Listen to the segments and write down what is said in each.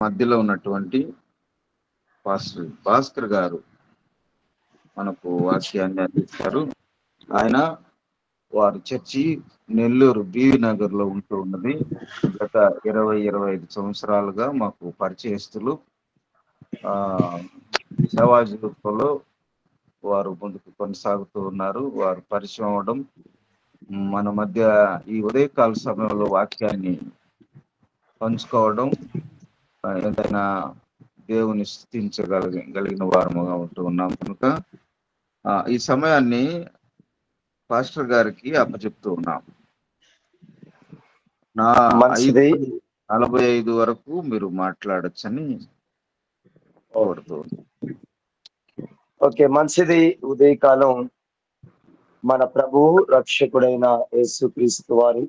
మధ్యలో ఉన్నటువంటి పాస్టర్ భాస్కర్ గారు మనకు వాక్యాన్ని అందిస్తారు. ఆయన వారి చర్చి నెల్లూరు బీవి నగర్ లో ఉంటూ ఉన్నది. గత 25 సంవత్సరాలుగా మాకు పరిచయస్తులు. సేవా జీవితంలో వారు ముందుకు కొనసాగుతూ ఉన్నారు. వారు పరిచయం అవడం, మన మధ్య ఈ ఉదయకాల సమయంలో వాక్యాన్ని పంచుకోవడం, ఏదైనా దేవుని స్తుతించగలిగిన వారముగా ఉంటూ ఉన్నాం కనుక ఈ సమయాన్ని పాస్టర్ గారికి అప్పచెప్తూ ఉన్నాం. నా 5:45 వరకు మీరు మాట్లాడొచ్చని కోరుతూ. ఓకే, మంచిది. ఉదయకాలం మన ప్రభువు రక్షకుడైన యేసుక్రీస్తు వారి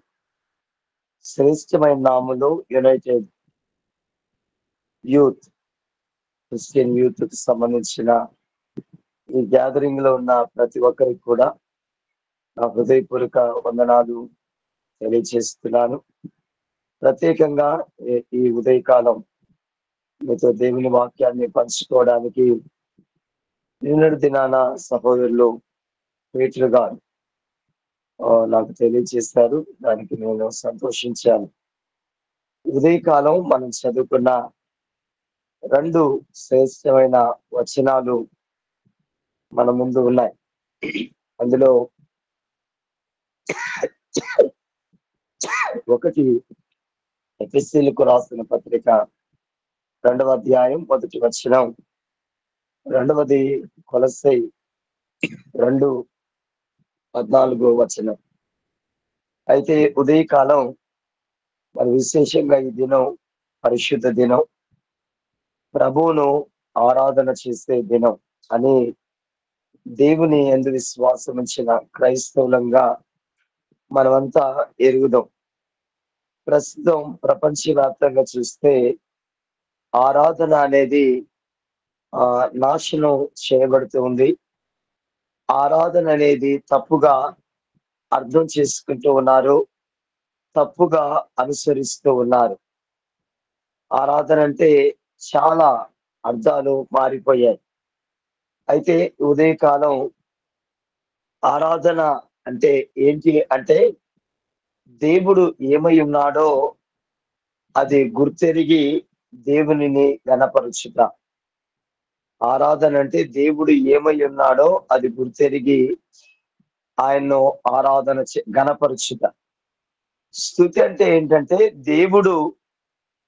శ్రేష్టమైన నామములో యునైటెడ్ యూత్ క్రిస్టియన్ యూత్ కి సంబంధించిన ఈ గ్యాదరింగ్ లో ఉన్న ప్రతి ఒక్కరికి కూడా నా హృదయపూర్వక వందనాలు తెలియజేస్తున్నాను. ప్రత్యేకంగా ఈ ఉదయకాలం మీతో దేవుని వాక్యాన్ని పంచుకోవడానికి నిన్నటి దినాన సహోదరులు పేతురు గారు నాకు తెలియజేశారు. దానికి నేను సంతోషించాను. ఉదయకాలం మనం చదువుకున్న 2 శ్రేష్టమైన వచనాలు మన ముందు ఉన్నాయి. అందులో ఒకటి ఎఫెసీయులకు రాసిన పత్రిక 2వ అధ్యాయం 1వ వచనం, రెండవది కొలస్సై 2:14 వచనం. అయితే ఉదయకాలం మరి విశేషంగా ఈ దినం పరిశుద్ధ దినం, ప్రభువును ఆరాధన చేసే దినం అని దేవుని యందు విశ్వాసం ఉంచిన క్రైస్తవులంగా మనమంతా ఎరుగుదాం. ప్రస్తుతం ప్రపంచవ్యాప్తంగా చూస్తే ఆరాధన అనేది నాశనం చేయబడుతూ ఉంది. ఆరాధన అనేది తప్పుగా అర్థం చేసుకుంటూ ఉన్నారు, తప్పుగా అనుసరిస్తూ ఉన్నారు. ఆరాధన అంటే చాలా అర్థాలు మారిపోయాయి. అయితే ఉదయకాలం ఆరాధన అంటే ఏంటి అంటే, దేవుడు ఏమై ఉన్నాడో అది గుర్తెరిగి దేవునిని ఘనపరచుట. ఆరాధన అంటే దేవుడు ఏమై ఉన్నాడో అది గుర్తెరిగి ఆయన్ను ఆరాధన ఘనపరచుట. స్తుతి అంటే ఏంటంటే దేవుడు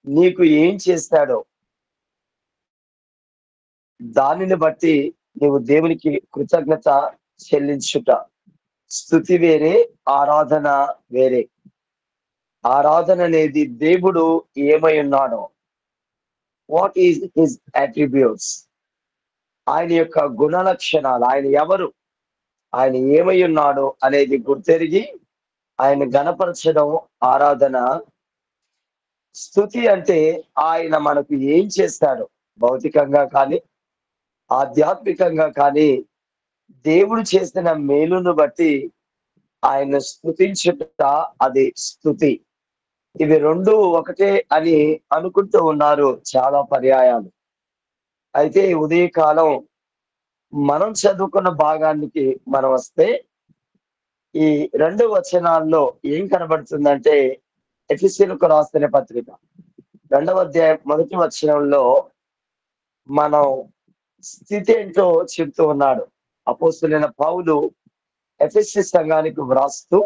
నీకు ఏం చేస్తాడో దానిని బట్టి నీవు దేవునికి కృతజ్ఞత చెల్లించుట. స్తుతి వేరే, ఆరాధన వేరే. ఆరాధన అనేది దేవుడు ఏమై ఉన్నాడో, వాట్ ఈజ్ హిస్ అట్రిబ్యూట్స్, ఆయన యొక్క గుణ లక్షణాలు, ఆయన ఎవరు, ఆయన ఏమై ఉన్నాడో అనేది గుర్తెరిగి ఆయన గణపరచడం ఆరాధన. స్తుతి అంటే ఆయన మనకు ఏం చేస్తాడో, భౌతికంగా కానీ ఆధ్యాత్మికంగా కానీ దేవుడు చేసిన మేలును బట్టి ఆయన స్తుతించుట, అది స్తుతి. ఇవి 2 ఒకటే అని అనుకుంటూ ఉన్నారు చాలా పర్యాయాలు. అయితే ఉదయకాలం మనం చదువుకున్న భాగానికి మనం వస్తే ఈ 2 వచనాల్లో ఏం కనబడుతుందంటే, ఎఫెసీయులకు రాసిన పత్రిక 2వ అధ్యాయం 1వ వచనంలో మనం స్థితి ఏంటో చెప్తూ ఉన్నాడు. అపోస్తలుడైన పౌలు ఎఫెసీ సంఘానికి వ్రాస్తూ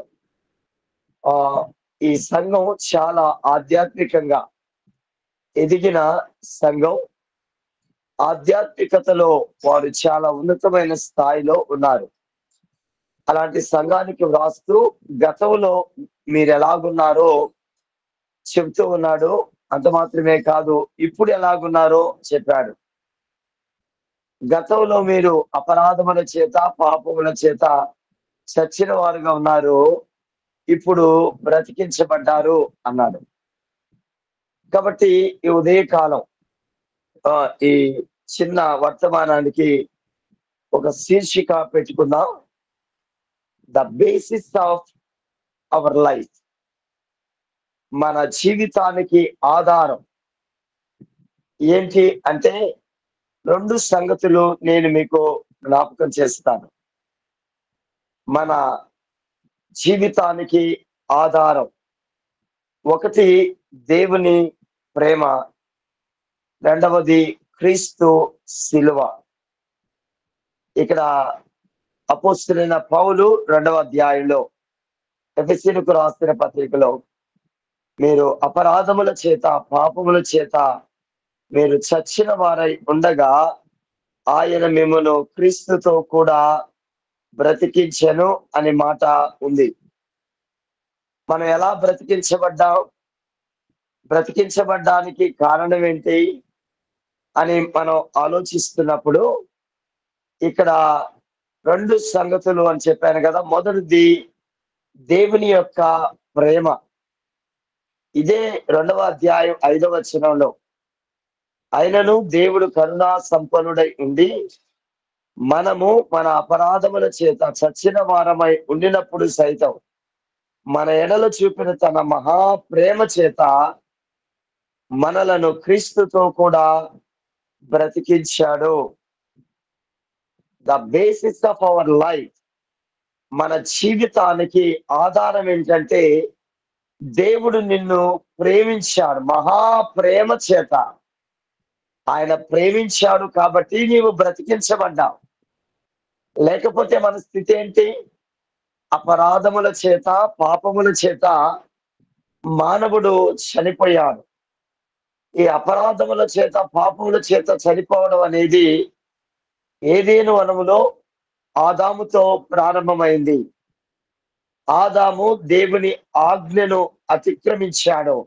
ఈ సంఘం చాలా ఆధ్యాత్మికంగా ఎదిగిన సంఘం, ఆధ్యాత్మికతలో వారు చాలా ఉన్నతమైన స్థాయిలో ఉన్నారు. అలాంటి సంఘానికి వ్రాస్తూ గతంలో మీరు ఎలాగున్నారో చెప్తూ ఉన్నాడు. అంత మాత్రమే కాదు, ఇప్పుడు ఎలాగున్నారో చెప్పాడు. గతంలో మీరు అపరాధముల చేత, పాపముల చేత చచ్చిన వారుగా ఉన్నారు, ఇప్పుడు బ్రతికించబడ్డారు అన్నాడు. కాబట్టి ఈ ఉదయకాలం ఈ చిన్న వర్తమానానికి ఒక శీర్షిక పెట్టుకుందాం, the basis of our life. మన జీవితానికి ఆధారం, ఏంటి అంటే 2 సంగతులు నేను మీకు జ్ఞాపకం చేస్తాను. మన జీవితానికి ఆధారం. ఒకటి దేవుని ప్రేమ, రెండవది క్రీస్తు శిలువ. ఇక్కడ అపోస్తలుడైన పౌలు 2వ అధ్యాయంలో ఎఫెసీయులకు రాసిన పత్రికలో మీరు అపరాధముల చేత, పాపముల చేత మీరు చచ్చిన వారై ఉండగా ఆయన మిమ్మును క్రీస్తుతో కూడా బ్రతికించెను అనే మాట ఉంది. మనం ఎలా బ్రతికించబడ్డాం? బ్రతికించబడ్డానికి కారణం ఏంటి అని మనం ఆలోచిస్తున్నప్పుడు ఇక్కడ 2 సంగతులు అని చెప్పాను కదా. మొదటిది దేవుని యొక్క ప్రేమ. ఇదే 2వ అధ్యాయం 5వ వచనంలో ఆయనను దేవుడు కరుణా సంపన్నుడై ఉండి మనము మన అపరాధముల చేత చచ్చిన వారమై ఉండినప్పుడు సైతం మన ఎడల చూపిన తన మహా ప్రేమ చేత మనలను క్రీస్తుతో కూడా బ్రతికించాడు. The basis of our life, మన జీవితానికి ఆధారం ఏంటంటే దేవుడు నిన్ను ప్రేమించాడు. మహా ప్రేమ చేత ఆయన ప్రేమించాడు కాబట్టి నీవు బ్రతికించబడ్డావు. లేకపోతే మన స్థితి ఏంటి? అపరాధముల చేత, పాపముల చేత మానవుడు చనిపోయాడు. ఈ అపరాధముల చేత, పాపముల చేత చనిపోవడం అనేది ఏదెను వనములో ఆదాముతో ప్రారంభమైంది. ఆదాము దేవుని ఆజ్ఞను అతిక్రమించాడు.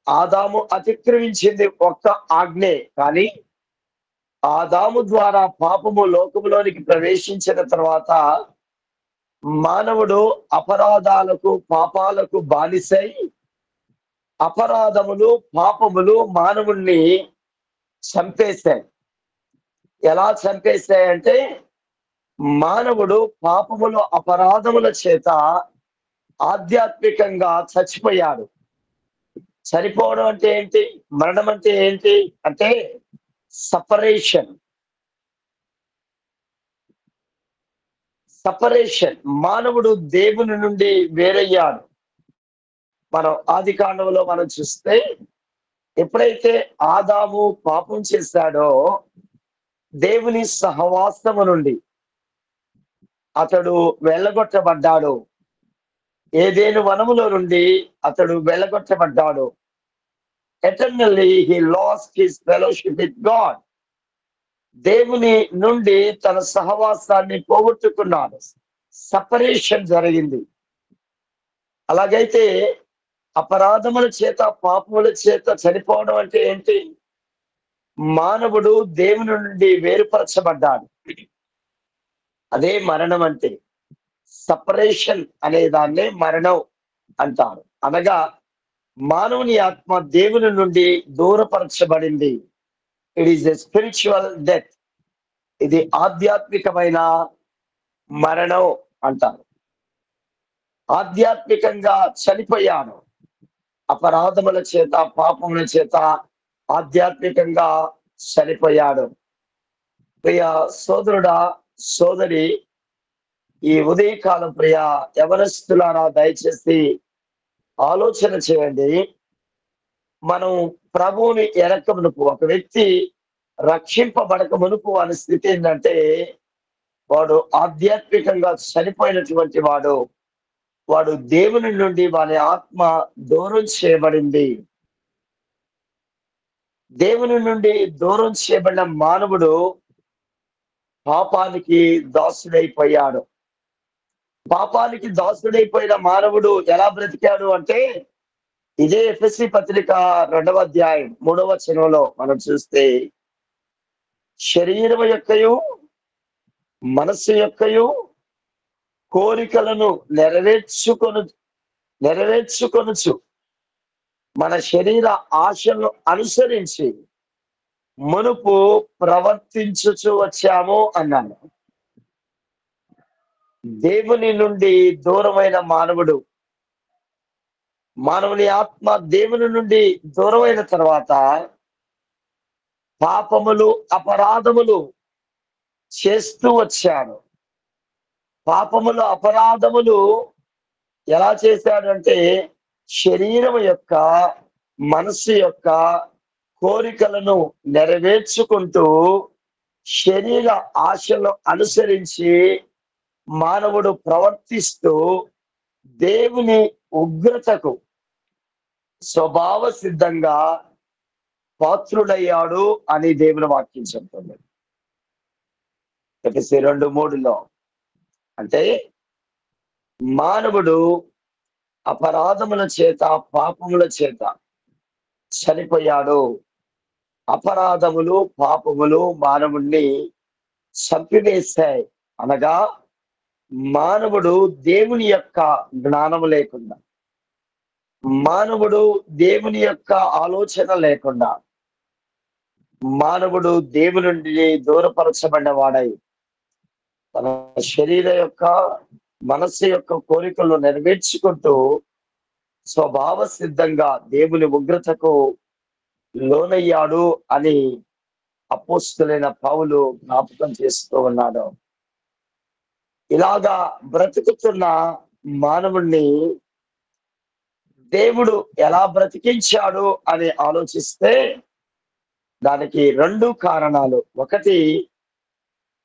ఆదాము అతిక్రమించింది ఒక్క ఆజ్ఞే, కానీ ఆదాము ద్వారా పాపము లోకములోనికి ప్రవేశించిన తర్వాత మానవుడు అపరాధాలకు, పాపాలకు బానిసై అపరాధములు, పాపములు మానవుణ్ణి చంపేశాయి. ఎలా చంపేశాయంటే మానవుడు పాపములు, అపరాధముల చేత ఆధ్యాత్మికంగా చచ్చిపోయాడు. చనిపోవడం అంటే ఏంటి? మరణం అంటే ఏంటి అంటే సపరేషన్. మానవుడు దేవుని నుండి వేరయ్యాడు. మనం ఆదికాండంలో మనం చూస్తే ఎప్పుడైతే ఆదాము పాపం చేశాడో దేవుని సహవాసము నుండి అతడు వెళ్ళగొట్టబడ్డాడు. ఏదెను వనములో నుండి అతడు వెళ్ళగొట్టబడ్డాడు. Eternally he lost his fellowship with God. దేవుని నుండి తన సహవాసాన్ని పోగొట్టుకున్నాడు. సపరేషన్ జరిగింది. అలాగైతే అపరాధముల చేత, పాపముల చేత చనిపోవడం అంటే ఏంటి? మానవుడు దేవుని నుండి వేరుపరచబడ్డాడు. అదే మరణం అంటే. సపరేషన్ అనే దాన్నే మరణం అంటారు. అనగా మానవుని ఆత్మ దేవుని నుండి దూరపరచబడింది. It is a spiritual death. ఇది ఆధ్యాత్మికమైన మరణం అంటారు. ఆధ్యాత్మికంగా చనిపోయాను. అపరాధముల చేత, పాపముల చేత ఆధ్యాత్మికంగా చనిపోయాడు. ప్రియ సోదరుడా, సోదరి, ఈ ఉదయకాలం ప్రియ యవనస్తులారా దయచేసి ఆలోచన చేయండి. మనం ప్రభువుని ఎరక మునుపు, ఒక వ్యక్తి రక్షింపబడక మునుపు అనే స్థితి ఏంటంటే వాడు ఆధ్యాత్మికంగా చనిపోయినటువంటి వాడు దేవుని నుండి వాని ఆత్మ దూరం చేయబడింది. దేవుని నుండి దూరం చేయబడిన మానవుడు పాపానికి దాసుడైపోయాడు. పాపానికి దాసుడైపోయిన మానవుడు ఎలా బ్రతికాడు అంటే ఇదే ఎఫెసీ పత్రిక 2వ అధ్యాయం 3వ వచనంలో మనం చూస్తే శరీరం యొక్కయు మనస్సు యొక్కయు కోరికలను నెరవేర్చుకొనుచు మన శరీర ఆశలను అనుసరించి మునుపు ప్రవర్తించుచు వచ్చాము అన్నాను. దేవుని నుండి దూరమైన మానవుని ఆత్మ దేవుని నుండి దూరమైన తర్వాత పాపములు అపరాధములు చేస్తూ వచ్చాడు. పాపములు అపరాధములు ఎలా చేశాడంటే శరీరం యొక్క, మనసు యొక్క కోరికలను నెరవేర్చుకుంటూ శరీర ఆశలు అనుసరించి మానవుడు ప్రవర్తిస్తూ దేవుని ఉగ్రతకు స్వభావ సిద్ధంగా పాత్రుడయ్యాడు అని దేవుని వాక్యం చెప్తుంది. ఎఫెసీ 2:3 అంటే మానవుడు అపరాధముల చేత, పాపముల చేత చనిపోయాడు. అపరాధములు, పాపములు మానవుణ్ణి చంపివేశాయి. అనగా మానవుడు దేవుని యొక్క జ్ఞానము లేకుండా, మానవుడు దేవుని యొక్క ఆలోచన లేకుండా, మానవుడు దేవుని నుండి దూరపరచబడిన వాడై తన శరీర యొక్క, మనస్సు యొక్క కోరికలను నెరవేర్చుకుంటూ స్వభావ సిద్ధంగా దేవుని ఉగ్రతకు లోనయ్యాడు అని అపోస్తలుడైన పౌలు జ్ఞాపకం చేస్తూ ఉన్నాడు. ఇలాగా బ్రతుకుతున్న మానవుణ్ణి దేవుడు ఎలా బ్రతికించాడు అని ఆలోచిస్తే దానికి 2 కారణాలు. ఒకటి,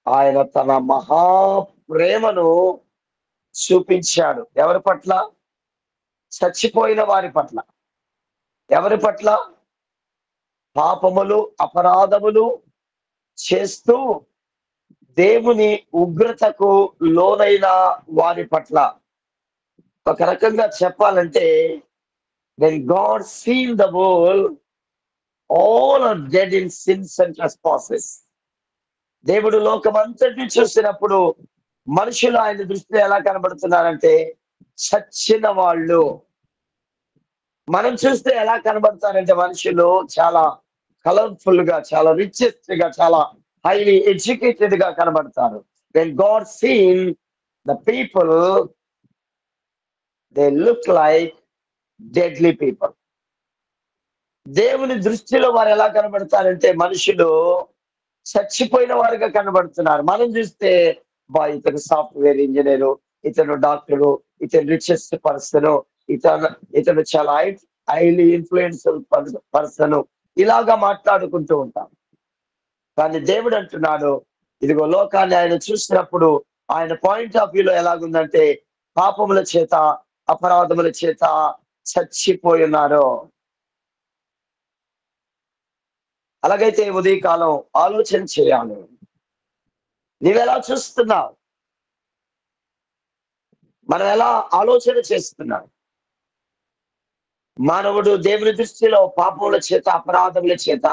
ఆయన తన మహాప్రేమను చూపించాడు. ఎవరి పట్ల? చచ్చిపోయిన వారి పట్ల. ఎవరి పట్ల? పాపములు అపరాధములు చేస్తూ దేవుని ఉగ్రతకు లోనైన వారి పట్ల. ఒక రకంగా చెప్పాలంటే, when God seen the world, all are dead in sins and trespasses. దేవుడు లోకమంతటిని చూసినప్పుడు మనుషులు ఆయన దృష్టిలో ఎలా కనబడుతున్నారంటే చచ్చిన వాళ్ళు. మనం చూస్తే ఎలా కనబడతారంటే మనుషులు చాలా కలర్ఫుల్ గా, చాలా రిచెస్ట్ గా, చాలా హైలీ ఎడ్యుకేటెడ్ గా కనబడతారు. when God seen the people, they look like deadly people. దేవుని దృష్టిలో వారు ఎలా కనబడతారంటే మనుషులు చచ్చిపోయిన వారుగా కనబడుతున్నారు. మనం చూస్తే ఇతను సాఫ్ట్వేర్ ఇంజనీరు, ఇతను డాక్టరు, ఇతను రిచెస్ట్ పర్సన్, ఇతను చాలా హైలీ ఇన్ఫ్లుయెన్షియల్ పర్సన్, ఇలాగా మాట్లాడుకుంటూ ఉంటాం. కానీ దేవుడు అంటున్నాడు, ఇదిగో లోకాన్ని ఆయన చూసినప్పుడు ఆయన పాయింట్ ఆఫ్ వ్యూలో ఎలాగుందంటే పాపముల చేత, అపరాధముల చేత చచ్చిపోయి ఉన్నారు. అలాగైతే ఉదయకాలం ఆలోచన చేయాలి. నీవెలా చూస్తున్నావు? మనం ఎలా ఆలోచన చేస్తున్నాం? మానవుడు దేవుని దృష్టిలో పాపముల చేత, అపరాధముల చేత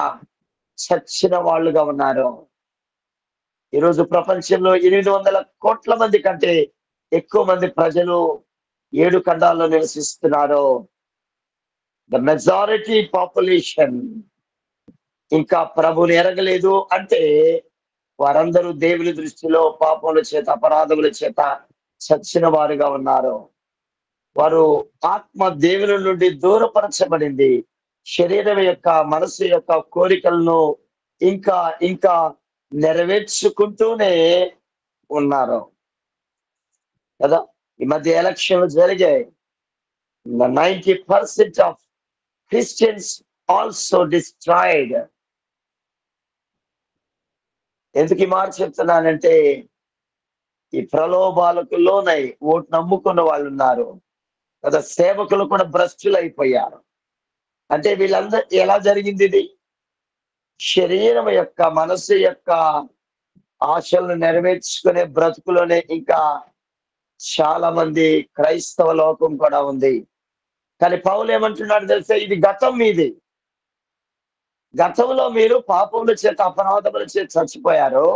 చచ్చిన వాళ్ళుగా ఉన్నారు. ఈరోజు ప్రపంచంలో 800 కోట్ల మంది కంటే ఎక్కువ మంది ప్రజలు 7 ఖండాల్లో నివసిస్తున్నారు. ద మెజారిటీ పాపులేషన్ ఇంకా ప్రభుని ఎరగలేదు అంటే వారందరూ దేవుని దృష్టిలో పాపముల చేత, అపరాధముల చేత చచ్చిన వారుగా ఉన్నారు. వారు ఆత్మ దేవుని నుండి దూరపరచబడింది. శరీరం యొక్క, మనసు యొక్క కోరికలను ఇంకా ఇంకా నెరవేర్చుకుంటూనే ఉన్నారు కదా. ఈ మధ్య ఎలక్షన్లు జరిగాయి. 90% ఆఫ్ క్రిస్టియన్స్ ఆల్సో డిస్ట్రాయిడ్. ఎందుకు ఈ మాట చెప్తున్నానంటే ఈ ప్రలోభాలకు లోనై ఓటు నమ్ముకున్న వాళ్ళు ఉన్నారు కదా. సేవకులు కూడా భ్రష్టులు అయిపోయారు. అంటే వీళ్ళందరూ ఎలా జరిగింది? ఇది శరీరం యొక్క, మనసు యొక్క ఆశలను నెరవేర్చుకునే బ్రతుకులోనే ఇంకా చాలా మంది క్రైస్తవ లోకం కూడా ఉంది. కానీ పౌలు ఏమంటున్నాడు తెలిసే, ఇది గతం మీది. గతంలో మీరు పాపముల చేత, అపరాధముల చేత చచ్చిపోయారు.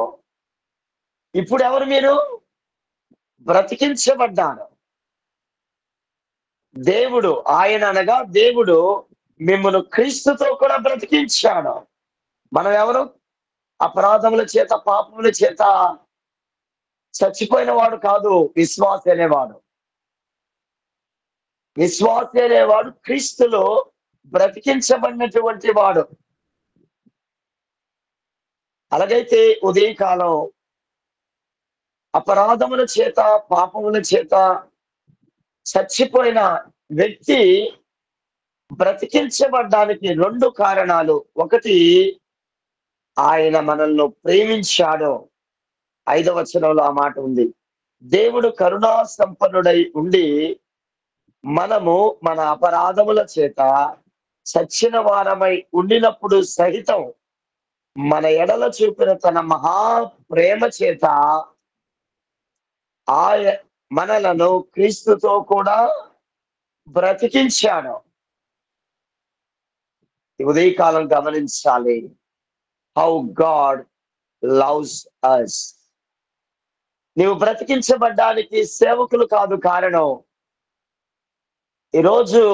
ఇప్పుడు ఎవరు మీరు? బ్రతికించబడ్డారు. దేవుడు, ఆయన అనగా దేవుడు మిమ్మల్ని క్రీస్తుతో కూడా బ్రతికించాడు. మనం ఎవరు? అపరాధముల చేత, పాపముల చేత చచ్చిపోయిన వాడు కాదు విశ్వాసి అనేవాడు. విశ్వాసి అనేవాడు క్రీస్తులో బ్రతికించబడినటువంటి వాడు. అలాగైతే ఉదయకాలం అపరాధముల చేత, పాపముల చేత చచ్చిపోయిన వ్యక్తి బ్రతికించబడ్డానికి 2 కారణాలు. ఒకటి, ఆయన మనల్ని ప్రేమించాడు. 5వ వచనంలో ఆ మాట ఉంది. దేవుడు కరుణా సంపన్నుడై ఉండి మనము మన అపరాధముల చేత చచ్చిన వారమై ఉండినప్పుడు సహితం మన ఎడల చూపిన తన మహా ప్రేమ చేత మనలను క్రీస్తుతో కూడా బ్రతికించాడు. ఉదయకాలం గమనించాలి. How God loves us. నీవు బ్రతికించబడ్డానికి సేవకులు కాదు కారణం. ఈరోజు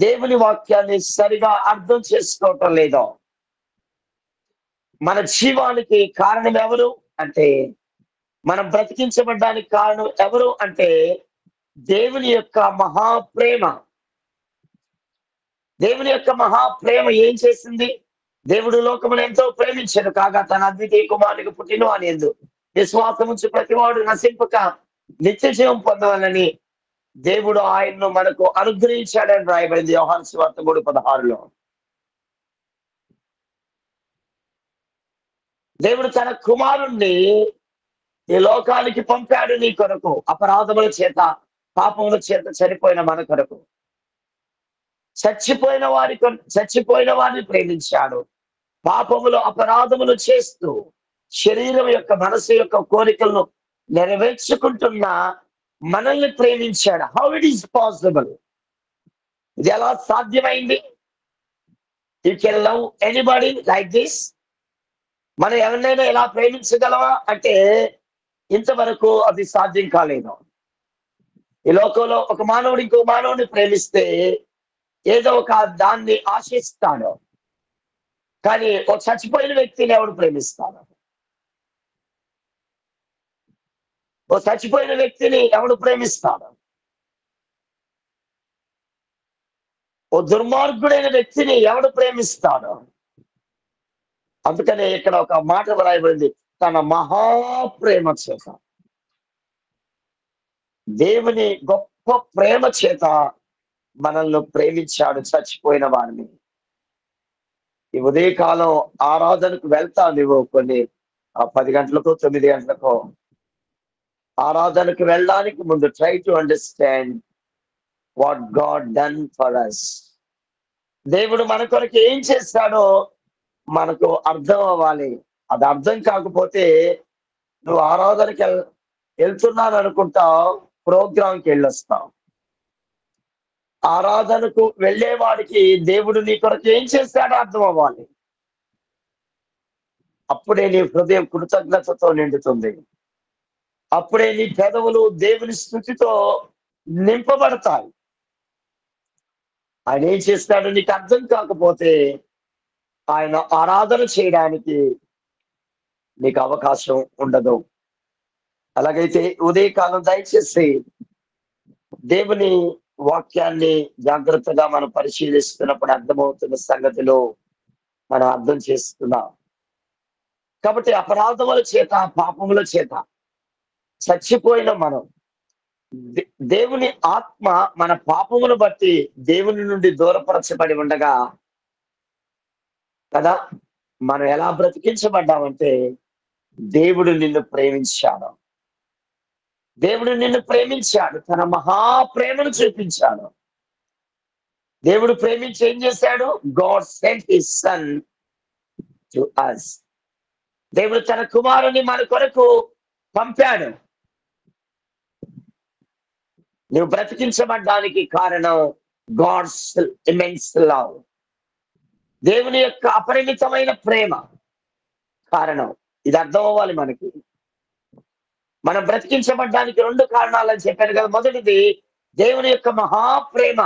దేవుని వాక్యాన్ని సరిగా అర్థం చేసుకోవటం లేదు. మన జీవానికి కారణం ఎవరు అంటే, మనం బ్రతికించబడ్డానికి కారణం ఎవరు అంటే దేవుని యొక్క మహాప్రేమ. దేవుని యొక్క మహాప్రేమ ఏం చేసింది? దేవుడు లోకమును ఎంతో ప్రేమించాడు కాగా తన అద్వితీయ కుమారునికి పుట్టిన అని ఎందు విశ్వాసముంచి ప్రతివాడు నశింపక నిత్య జీవం పొందవాలని దేవుడు ఆయన్ను మనకు అనుగ్రహించాడని రాయబడింది యోహాను సువార్త 3:16లో. దేవుడు తన కుమారుణ్ణి ఈ లోకానికి పంపాడు నీ కొరకు. అపరాధముల చేత, పాపముల చేత చనిపోయిన మన కొరకు. చచ్చిపోయిన వారిని ప్రేమించాడు. పాపములు, అపరాధములు చేస్తూ శరీరం యొక్క, మనసు యొక్క కోరికలను నెరవేర్చుకుంటున్న మనల్ని ప్రేమించాడు. How it is possible? ఇది ఎలా సాధ్యమైంది? You can love anybody like this? మనం ఎవరినైనా ఎలా ప్రేమించగలవా అంటే ఇంతవరకు అది సాధ్యం కాలేదు. ఈ లోకంలో ఒక మానవుడు ఇంకో మానవుడిని ప్రేమిస్తే ఏదో ఒక దాన్ని ఆశిస్తాడు. కానీ ఒక చచ్చిపోయిన వ్యక్తిని ఎవడు ప్రేమిస్తాడు? ఓ చచ్చిపోయిన వ్యక్తిని ఎవడు ప్రేమిస్తాడు? ఓ దుర్మార్గుడైన వ్యక్తిని ఎవడు ప్రేమిస్తాడు? అందుకనే ఇక్కడ ఒక మాట రాయబడింది, తన మహాప్రేమ చేత. దేవుని గొప్ప ప్రేమ చేత మనల్ని ప్రేమించాడు, చచ్చిపోయిన వారిని. ఈ ఉదయకాలం ఆరాధనకు వెళ్తా నువ్వు కొన్ని 10 గంటలకో 9 గంటలకో. ఆరాధనకు వెళ్ళడానికి ముందు try to understand what God done for us. దేవుడు మన కొరకు ఏం చేస్తాడో మనకు అర్థం అవ్వాలి. అది అర్థం కాకపోతే నువ్వు ఆరాధనకి వెళ్తున్నాను అనుకుంటావు, ప్రోగ్రాంకి వెళ్ళొస్తావు. ఆరాధనకు వెళ్ళేవాడికి దేవుడు నీ కొరకు ఏం చేస్తాడో అర్థం అవ్వాలి. అప్పుడే నీ హృదయం కృతజ్ఞతతో నిండుతుంది. అప్పుడే నీ పెదవులు దేవుని స్తుతితో నింపబడతాయి. ఆయన ఏం చేస్తాడో నీకు అర్థం కాకపోతే ఆయన ఆరాధన చేయడానికి నీకు అవకాశం ఉండదు. అలాగైతే ఉదయకాలం దయచేసి దేవుని వాక్యాన్ని జాగ్రత్తగా మనం పరిశీలిస్తున్నప్పుడు అర్థమవుతున్న సంగతిలో మనం అర్థం చేస్తున్నాం. కాబట్టి అపరాధముల చేత, పాపముల చేత చచ్చిపోయిన మనం, దేవుని ఆత్మ మన పాపమును బట్టి దేవుని నుండి దూరపరచబడి ఉండగా కదా మనం ఎలా బ్రతికించబడ్డామంటే దేవుడు నిన్ను ప్రేమించాడు. దేవుడు నిన్ను ప్రేమించాడు, తన మహాప్రేమను చూపించాడు. దేవుడు ప్రేమించి ఏం చేశాడు? God sent his son to us. దేవుడు తన కుమారుని మన కొరకు పంపాడు. నువ్వు బ్రతికించబడ్డానికి కారణం గాడ్స్ ఇమెన్స్ లవ్. దేవుని యొక్క అపరిమితమైన ప్రేమ కారణం. ఇది అర్థం అవ్వాలి మనకి. మనం బ్రతికించబడ్డానికి 2 కారణాలని చెప్పాను కదా. మొదటిది దేవుని యొక్క మహాప్రేమ.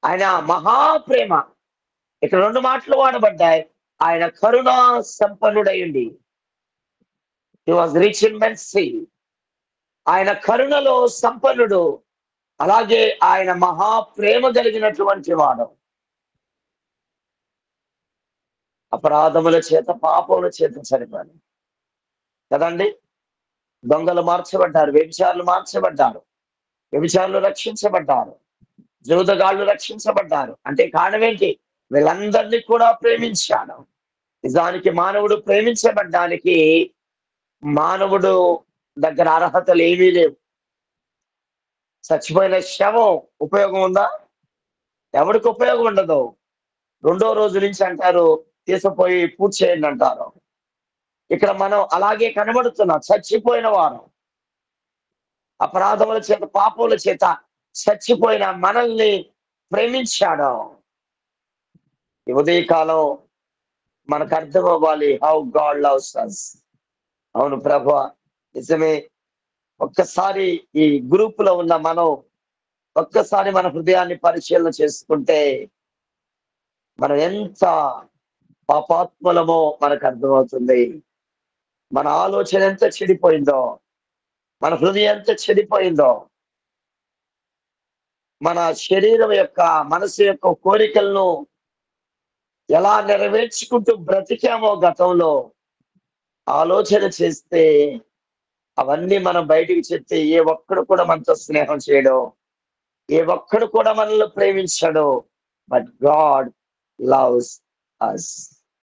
ఆయన మహాప్రేమ, ఇక్కడ 2 మాటలు వాడబడ్డాయి. ఆయన కరుణా సంపన్నుడయుండి, he was rich in mercy. ఆయన కరుణలో సంపన్నుడు, అలాగే ఆయన మహాప్రేమ కలిగినటువంటి వాడు. అపరాధముల చేత పాపముల చేత చనిపోయారు కదండి. దొంగలు మార్చబడ్డారు, వ్యభిచారులు మార్చబడ్డారు, వ్యభిచారులు రక్షించబడ్డారు, జూదగాళ్ళు రక్షించబడ్డారు. అంటే కారణం ఏంటి? వీళ్ళందరినీ కూడా ప్రేమించాడు. నిజానికి మానవుడు ప్రేమించబడ్డానికి మానవుడు దగ్గర అర్హతలు ఏమీ లేవు. చచ్చిపోయిన శవం ఉపయోగం ఉందా? ఎవరికి ఉపయోగం ఉండదు. రెండో రోజు నుంచి అంటారు తీసుకుపోయి పూజ చేయండి అంటారు. ఇక్కడ మనం అలాగే కనబడుతున్నాం. చచ్చిపోయిన వారు, అపరాధముల చేత పాపముల చేత చచ్చిపోయిన మనల్ని ప్రేమించాడు. ఈ ఉదయకాలం మనకు అర్థం అవ్వాలి, హౌ గాడ్ లవ్స్ us. అవును ప్రభువా, నిజమే. ఒక్కసారి ఈ గ్రూప్ లో ఉన్న మనం ఒక్కసారి మన హృదయాన్ని పరిశీలన చేసుకుంటే మనం ఎంత పాపాత్ములమో మనకు అర్థమవుతుంది. మన ఆలోచన ఎంత చెడిపోయిందో, మన హృదయం ఎంత చెడిపోయిందో, మన శరీరం యొక్క మనసు యొక్క కోరికలను ఎలా నెరవేర్చుకుంటూ బ్రతికామో గతంలో ఆలోచన చేస్తే అవన్నీ మనం బయటికి చెప్తే ఏ ఒక్కడు కూడా మనతో స్నేహం చేయడు, ఏ ఒక్కడు కూడా మనల్ని ప్రేమించడు. But God loves us.